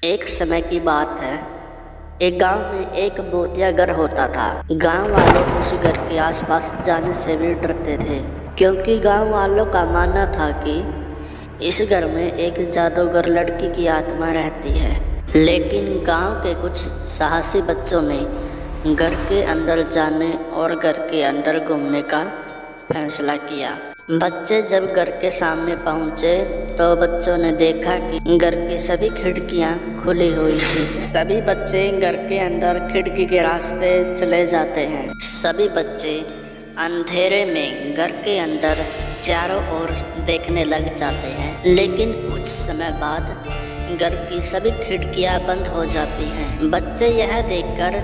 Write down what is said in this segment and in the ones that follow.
एक समय की बात है। एक गांव में एक भूतिया घर होता था। गांव वाले उस घर के आसपास जाने से भी डरते थे, क्योंकि गांव वालों का मानना था कि इस घर में एक जादूगर लड़की की आत्मा रहती है। लेकिन गांव के कुछ साहसी बच्चों ने घर के अंदर जाने और घर के अंदर घूमने का फैसला किया। बच्चे जब घर के सामने पहुंचे तो बच्चों ने देखा कि घर की सभी खिड़कियां खुली हुई थी। सभी बच्चे घर के अंदर खिड़की के रास्ते चले जाते हैं। सभी बच्चे अंधेरे में घर के अंदर चारों ओर देखने लग जाते हैं। लेकिन कुछ समय बाद घर की सभी खिड़कियां बंद हो जाती हैं। बच्चे यह देखकर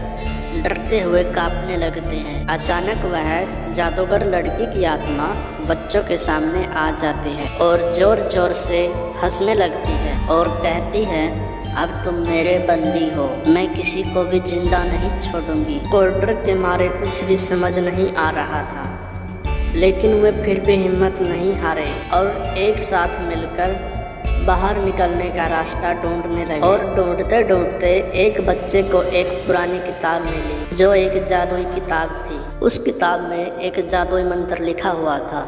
डरते हुए कांपने लगते हैं। अचानक वह जादूगर लड़की की आत्मा बच्चों के सामने आ जाती है और जोर जोर से हंसने लगती है और कहती है, अब तुम मेरे बंदी हो, मैं किसी को भी जिंदा नहीं छोड़ूंगी। और डर के मारे कुछ भी समझ नहीं आ रहा था, लेकिन वे फिर भी हिम्मत नहीं हारे और एक साथ मिलकर बाहर निकलने का रास्ता ढूंढने लगे। और ढूंढते ढूंढते एक बच्चे को एक पुरानी किताब मिली, जो एक जादुई किताब थी। उस किताब में एक जादुई मंत्र लिखा हुआ था,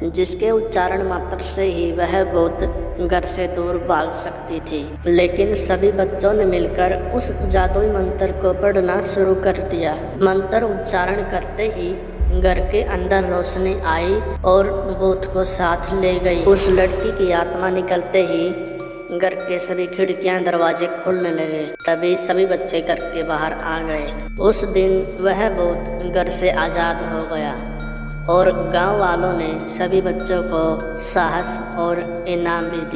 जिसके उच्चारण मात्र से ही वह भूत घर से दूर भाग सकती थी। लेकिन सभी बच्चों ने मिलकर उस जादुई मंत्र को पढ़ना शुरू कर दिया। मंत्र उच्चारण करते ही घर के अंदर रोशनी आई और भूत को साथ ले गई। उस लड़की की आत्मा निकलते ही घर के सभी खिड़कियां दरवाजे खुलने लगे। तभी सभी बच्चे घर के बाहर आ गए। उस दिन वह भूत घर से आज़ाद हो गया और गांव वालों ने सभी बच्चों को साहस और इनाम भी दिए।